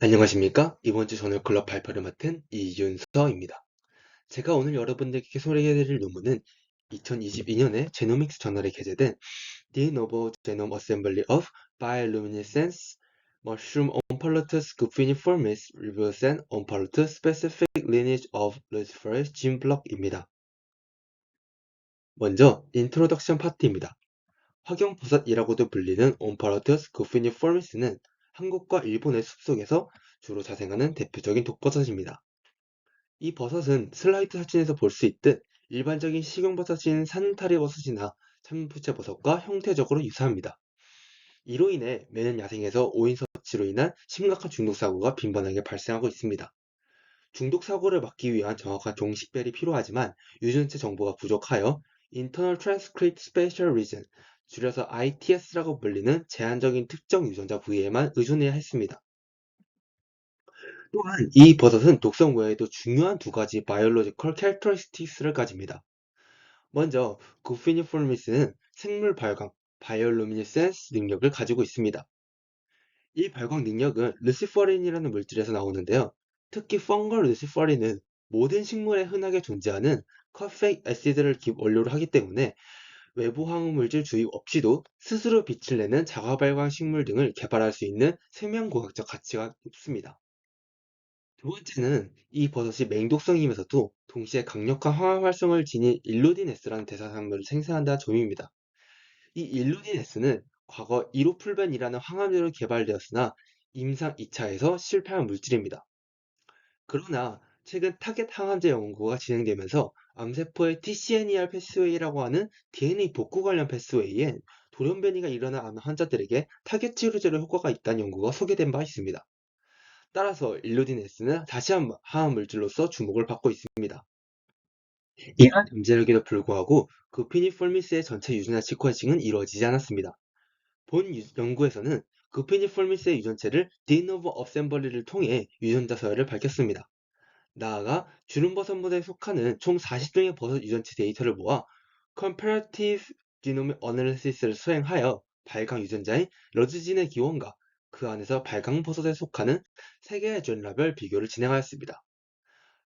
안녕하십니까? 이번 주 저널클럽 발표를 맡은 이윤서입니다. 제가 오늘 여러분들께 소개해드릴 논문은 2022년에 제노믹스 저널에 게재된 De novo genome assembly of bioluminescence mushroom Omphalotus gupiniformis reveals an Omphalotus specific lineage of Luciferase gene block입니다. 먼저 인트로덕션 파트입니다. 화경버섯이라고도 불리는 Omphalotus gupiniformis는 한국과 일본의 숲속에서 주로 자생하는 대표적인 독버섯입니다. 이 버섯은 슬라이드 사진에서 볼 수 있듯 일반적인 식용버섯인 산타리버섯이나 참부채버섯과 형태적으로 유사합니다. 이로 인해 매년 야생에서 오인 섭취로 인한 심각한 중독 사고가 빈번하게 발생하고 있습니다. 중독 사고를 막기 위한 정확한 종식별이 필요하지만 유전체 정보가 부족하여 Internal Transcript Special Region, 줄여서 ITS라고 불리는 제한적인 특정 유전자 부위에만 의존해야 했습니다. 또한 이 버섯은 독성 외에도 중요한 두 가지 바이올로지컬 캐릭터리스틱스를 가집니다. 먼저 구피니포미스는 생물 발광, 바이올루미니센스 능력을 가지고 있습니다. 이 발광 능력은 루시퍼린이라는 물질에서 나오는데요. 특히 펑걸 루시퍼린은 모든 식물에 흔하게 존재하는 커페익 애시드를 원료로 하기 때문에 외부 황화물질 주입 없이도 스스로 빛을 내는 자가 발광 식물 등을 개발할 수 있는 생명공학적 가치가 높습니다. 두 번째는 이 버섯이 맹독성이면서도 동시에 강력한 화학 활성을 지닌 일루딘S라는 대사산물을 생산한다는 점입니다. 이 일루딘S는 과거 이로풀벤이라는 황합류로 개발되었으나 임상 2차에서 실패한 물질입니다. 그러나 최근 타겟 항암제 연구가 진행되면서 암세포의 TCNER 패스웨이라고 하는 DNA 복구 관련 패스웨이에 돌연변이가 일어난 암 환자들에게 타겟 치료제로 효과가 있다는 연구가 소개된 바 있습니다. 따라서 일루딘S는 다시 한번 화학 물질로서 주목을 받고 있습니다. 이러한 잠재력에도 불구하고 그 피니폴미스의 전체 유전자 시퀀싱은 이루어지지 않았습니다. 본 연구에서는 그 피니폴미스의 유전체를 디노버 어셈블리를 통해 유전자 서열을 밝혔습니다. 나아가 주름버섯모델에 속하는 총 40종의 버섯 유전체 데이터를 모아 Comparative Genome Analysis를 수행하여 발광 유전자인 러즈진의 기원과 그 안에서 발광버섯에 속하는 3개의 전라별 비교를 진행하였습니다.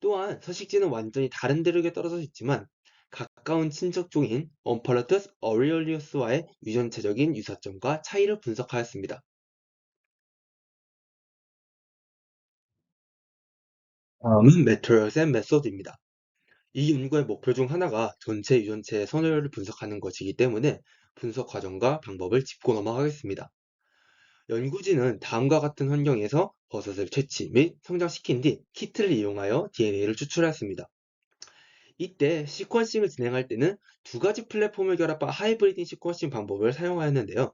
또한 서식지는 완전히 다른 대륙에 떨어져 있지만 가까운 친척종인 엄펄러투스 어리올리우스와의 유전체적인 유사점과 차이를 분석하였습니다. 다음은 메트로스 앤 메소드입니다. 이 연구의 목표 중 하나가 전체 유전체의 선호율을 분석하는 것이기 때문에 분석 과정과 방법을 짚고 넘어가겠습니다. 연구진은 다음과 같은 환경에서 버섯을 채취 및 성장시킨 뒤 키트를 이용하여 DNA를 추출하였습니다. 이때 시퀀싱을 진행할 때는 두 가지 플랫폼을 결합한 하이브리딩 시퀀싱 방법을 사용하였는데요.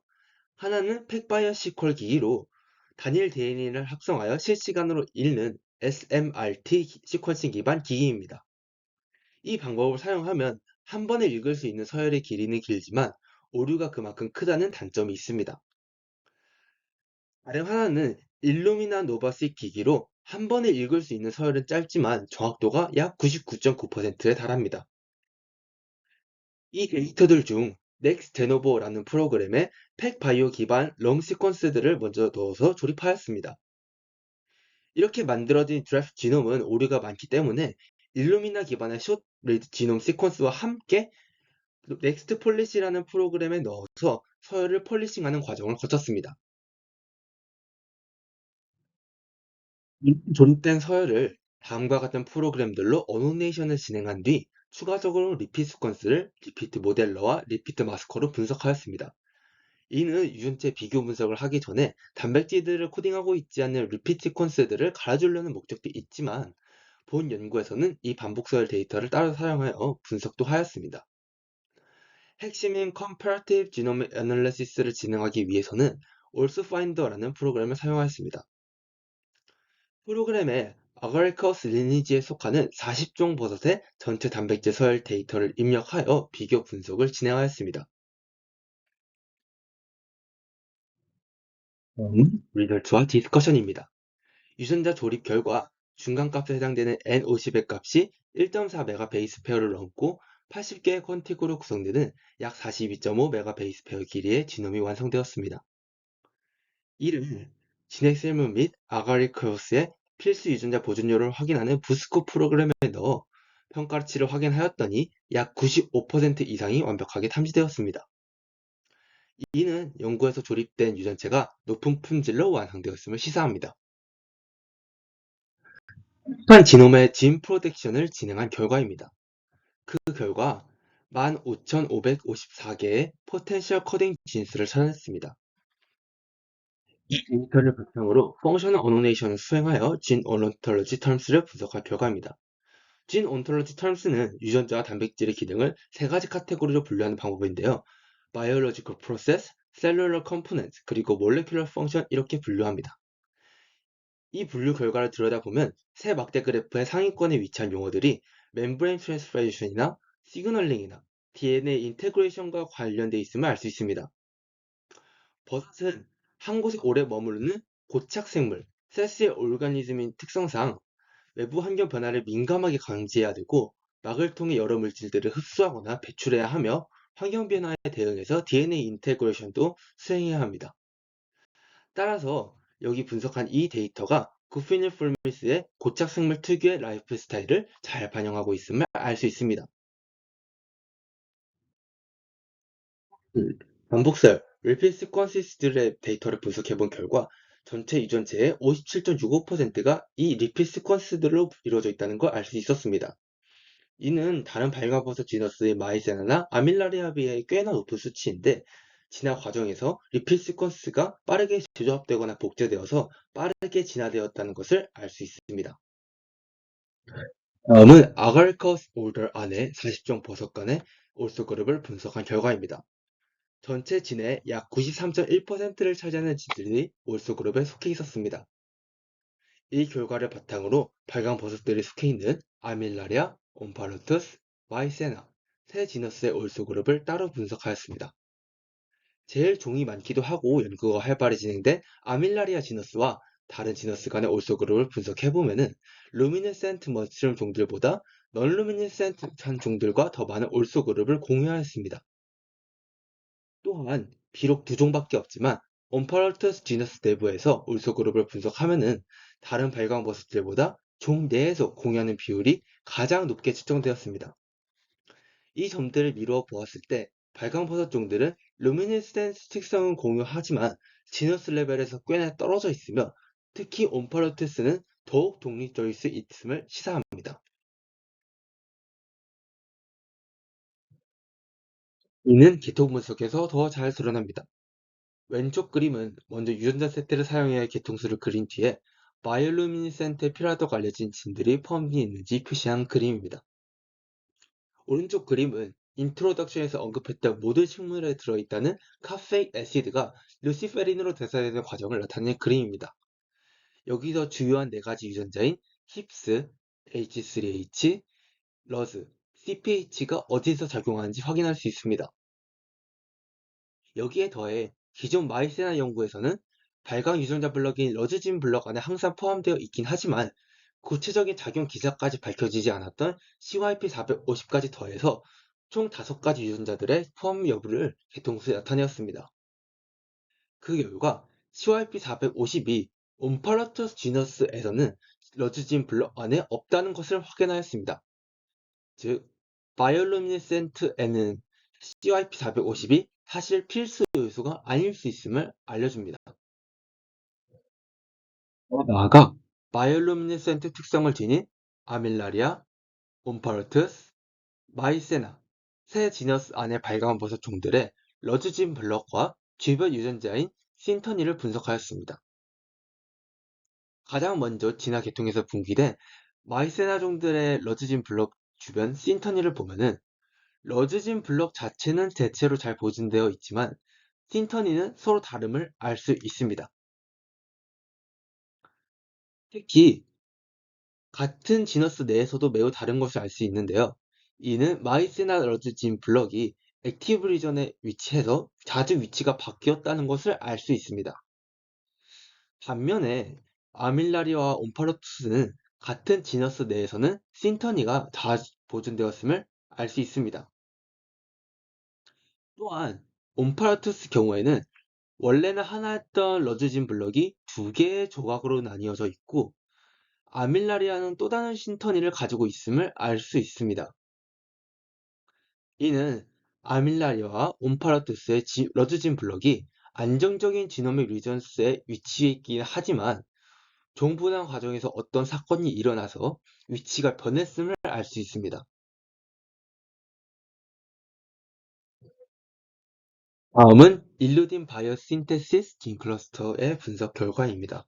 하나는 팩바이어 시퀄 기기로 단일 DNA를 합성하여 실시간으로 읽는 SMRT 시퀀싱 기반 기기입니다. 이 방법을 사용하면 한 번에 읽을 수 있는 서열의 길이는 길지만 오류가 그만큼 크다는 단점이 있습니다. 다른 하나는 일루미나 노바식 기기로 한 번에 읽을 수 있는 서열은 짧지만 정확도가 약 99.9%에 달합니다. 이 데이터들 중 넥스트제노버라는 프로그램에 팩바이오 기반 롱 시퀀스들을 먼저 넣어서 조립하였습니다. 이렇게 만들어진 드래프트 지놈은 오류가 많기 때문에 일루미나 기반의 숏 리드 지놈 시퀀스와 함께 넥스트 폴리시라는 프로그램에 넣어서 서열을 폴리싱하는 과정을 거쳤습니다. 조립된 서열을 다음과 같은 프로그램들로 어노네이션을 진행한 뒤 추가적으로 리피트 시퀀스를 리피트 모델러와 리피트 마스커로 분석하였습니다. 이는 유전체 비교 분석을 하기 전에 단백질들을 코딩하고 있지 않는 리피트 시퀀스들을 갈아주려는 목적도 있지만 본 연구에서는 이 반복 서열 데이터를 따로 사용하여 분석도 하였습니다. 핵심인 Comparative Genome Analysis를 진행하기 위해서는 AlsoFinder라는 프로그램을 사용하였습니다. 프로그램에 아가리커스 리니지에 속하는 40종 버섯의 전체 단백질 서열 데이터를 입력하여 비교 분석을 진행하였습니다. 리설트와 디스커션입니다. 유전자 조립 결과 중간값에 해당되는 N50의 값이 1.4 메가 베이스 페어를 넘고 80개의 컨틱으로 구성되는 약 42.5 메가 베이스 페어 길이의 지놈이 완성되었습니다. 이를 진액 셀물 및 아가리커스의 필수 유전자 보존율을 확인하는 부스코 프로그램에 넣어 평가치를 확인하였더니 약 95% 이상이 완벽하게 탐지되었습니다. 이는 연구에서 조립된 유전체가 높은 품질로 완성되었음을 시사합니다. 한 지놈의 진 프로텍션을 진행한 결과입니다. 그 결과 15,554개의 포텐셜 코딩 진수를 찾아냈습니다. 이 데이터를 바탕으로 펑셔널 어노네이션을 수행하여 진 온토로지 텀스를 분석한 결과입니다. 진 온토로지 텀스는 유전자와 단백질의 기능을 세 가지 카테고리로 분류하는 방법인데요. 바이올로지컬 프로세스, 셀룰러 컴포넌트, 그리고 몰레큘러 펑션 이렇게 분류합니다. 이 분류 결과를 들여다보면 세 막대 그래프의 상위권에 위치한 용어들이 멤브레인 트랜스퍼레이션이나 시그널링이나 DNA 인테그레이션과 관련돼 있음을 알 수 있습니다. 버섯은 한 곳에 오래 머무르는 고착 생물, 셀시의 오르가니즘인 특성상 외부 환경 변화를 민감하게 감지해야 되고 막을 통해 여러 물질들을 흡수하거나 배출해야 하며 환경 변화에 대응해서 DNA 인테그레이션도 수행해야 합니다. 따라서 여기 분석한 이 데이터가 구피니풀미스의 고착 생물 특유의 라이프 스타일을 잘 반영하고 있음을 알 수 있습니다. 반복설, repeat sequences들의 데이터를 분석해본 결과 전체 유전체의 57.65%가 이 리피트 시퀀스들로 이루어져 있다는 걸 알 수 있었습니다. 이는 다른 발가벗어 지너스의 마이세나나 아밀라리아에 비해 꽤나 높은 수치인데 진화 과정에서 리피트 시퀀스가 빠르게 재조합되거나 복제되어서 빠르게 진화되었다는 것을 알 수 있습니다. 다음은 아가리커스 오더 안에 40종 버섯 간의 올소 그룹을 분석한 결과입니다. 전체 진의 약 93.1%를 차지하는 진들이 올소 그룹에 속해 있었습니다. 이 결과를 바탕으로 발광 버섯들이 속해 있는 아밀라리아, 온팔로투스, 마이세나 세 지너스의 올소 그룹을 따로 분석하였습니다. 제일 종이 많기도 하고 연구가 활발히 진행된 아밀라리아 지너스와 다른 지너스 간의 올소 그룹을 분석해보면은 루미네센트 머스룸 종들보다 넌루미네센트한 종들과 더 많은 올소 그룹을 공유하였습니다. 또한 비록 두 종밖에 없지만 온파라투스 지너스 내부에서 올소 그룹을 분석하면은 다른 발광버섯들보다 종 내에서 공유하는 비율이 가장 높게 측정되었습니다. 이 점들을 미루어 보았을 때 발광버섯 종들은 루미니센스 특성은 공유하지만 지너스 레벨에서 꽤나 떨어져 있으며 특히 온파라투스는 더욱 독립적일 수 있음을 시사합니다. 이는 계통 분석에서 더 잘 드러납니다. 왼쪽 그림은 먼저 유전자 세트를 사용해 개통수를 그린 뒤에 바이올루미니센트에 필요하다고 알려진 진들이 포함되어 있는지 표시한 그림입니다. 오른쪽 그림은 인트로덕션에서 언급했던 모든 식물에 들어있다는 카페익 애시드가 루시페린으로 대사되는 과정을 나타낸 그림입니다. 여기서 주요한 네 가지 유전자인 힙스, H3H, 러즈, CPH가 어디서 작용하는지 확인할 수 있습니다. 여기에 더해 기존 마이세나 연구에서는 발광 유전자 블럭인 러즈진 블럭 안에 항상 포함되어 있긴 하지만 구체적인 작용 기사까지 밝혀지지 않았던 CYP450까지 더해서 총 5가지 유전자들의 포함 여부를 개통수에 나타내었습니다. 그 결과 CYP450이 온팔라투스 지너스에서는 러즈진 블럭 안에 없다는 것을 확인하였습니다. 즉, 바이올루미네센트에는 CYP450이 사실 필수 요소가 아닐 수 있음을 알려줍니다. 나아가 바이올루미네센트 특성을 지닌 아밀라리아, 온파르투스, 마이세나 새 지너스 안의 발광 버섯 종들의 러즈진 블럭과 주변 유전자인 신터니를 분석하였습니다. 가장 먼저 진화 계통에서 분기된 마이세나 종들의 러즈진 블럭 주변 신터니를 보면은 러즈진 블럭 자체는 대체로 잘 보존되어 있지만 신터니는 서로 다름을 알 수 있습니다. 특히 같은 지너스 내에서도 매우 다른 것을 알 수 있는데요. 이는 마이스나 러즈진 블럭이 액티브 리전에 위치해서 자주 위치가 바뀌었다는 것을 알 수 있습니다. 반면에 아밀라리와 온파로투스는 같은 지너스 내에서는 신터니가 다 보존되었음을 알 수 있습니다. 또한 온파라투스 경우에는 원래는 하나였던 러즈진 블럭이 두 개의 조각으로 나뉘어져 있고 아밀라리아는 또 다른 신터니를 가지고 있음을 알 수 있습니다. 이는 아밀라리아와 온파라투스의 러즈진 블럭이 안정적인 지노믹 리전스에 위치해 있긴 하지만 종분화 과정에서 어떤 사건이 일어나서 위치가 변했음을 알 수 있습니다. 다음은 일루딘 바이오신테시스 진 클러스터의 분석 결과입니다.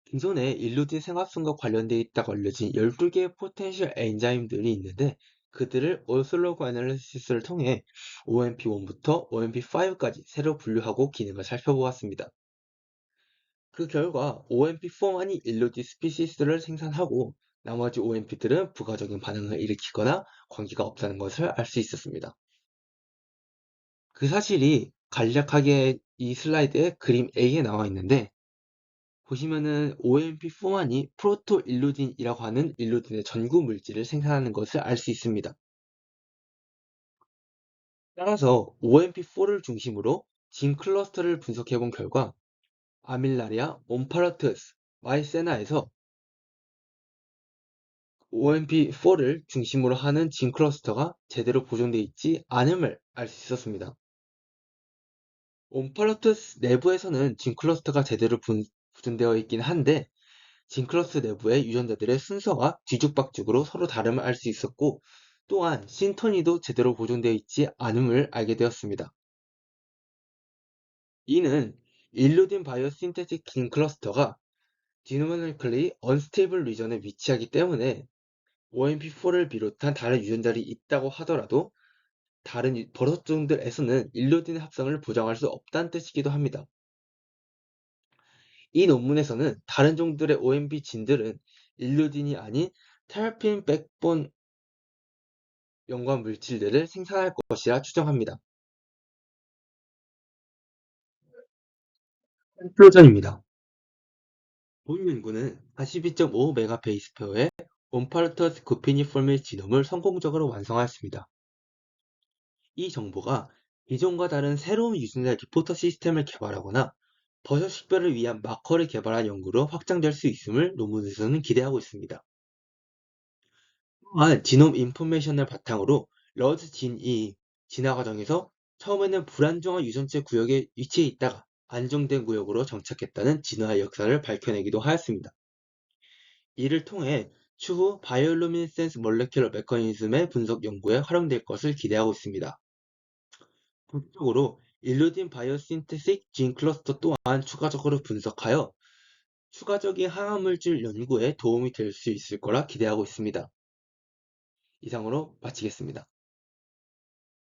기존에 일루딘 생합성과 관련되어 있다고 알려진 12개의 포텐셜 엔자임들이 있는데 그들을 올슬로그 애널리시스를 통해 OMP1부터 OMP5까지 새로 분류하고 기능을 살펴보았습니다. 그 결과 OMP4만이 일루딘 스피시스를 생산하고 나머지 OMP들은 부가적인 반응을 일으키거나 관계가 없다는 것을 알 수 있었습니다. 그 사실이 간략하게 이 슬라이드에 그림 A에 나와 있는데 보시면은 OMP4만이 프로토일루딘이라고 하는 일루딘의 전구 물질을 생산하는 것을 알 수 있습니다. 따라서 OMP4를 중심으로 진 클러스터를 분석해 본 결과 아밀라리아, 온파라투스, 마이세나에서 OMP4를 중심으로 하는 진 클러스터가 제대로 보존되어 있지 않음을 알 수 있었습니다. 온파라투스 내부에서는 진 클러스터가 제대로 보존되어 있긴 한데 징크러스 내부의 유전자들의 순서가 뒤죽박죽으로 서로 다름을 알 수 있었고 또한 신터니도 제대로 보존되어 있지 않음을 알게 되었습니다. 이는 일루딘 바이오신테틱 진 클러스터가 디노미컬리 언스테이블 리전에 위치하기 때문에 OMP4를 비롯한 다른 유전자들이 있다고 하더라도 다른 버섯종들에서는 일루딘 합성을 보장할 수 없다는 뜻이기도 합니다. 이 논문에서는 다른 종들의 OMP 진들은 일루딘이 아닌 테라핀 백본 연관 물질들을 생산할 것이라 추정합니다. 컨클루전입니다. 본 연구는 42.5 메가베이스페어의 온파르터스 구피니formis 지놈을 성공적으로 완성하였습니다. 이 정보가 기존과 다른 새로운 유전자 리포터 시스템을 개발하거나 버섯 식별을 위한 마커를 개발한 연구로 확장될 수 있음을 논문에서는 기대하고 있습니다. 또한 지놈 인포메이션을 바탕으로 러즈 진이 진화 과정에서 처음에는 불안정한 유전체 구역에 위치해 있다가 안정된 구역으로 정착했다는 진화의 역사를 밝혀내기도 하였습니다. 이를 통해 추후 바이올루미네센스 몰레큘러 메커니즘의 분석 연구에 활용될 것을 기대하고 있습니다. 국적으로 일루딘 바이오신테식 진 클러스터 또한 추가적으로 분석하여 추가적인 항암물질 연구에 도움이 될 수 있을 거라 기대하고 있습니다. 이상으로 마치겠습니다.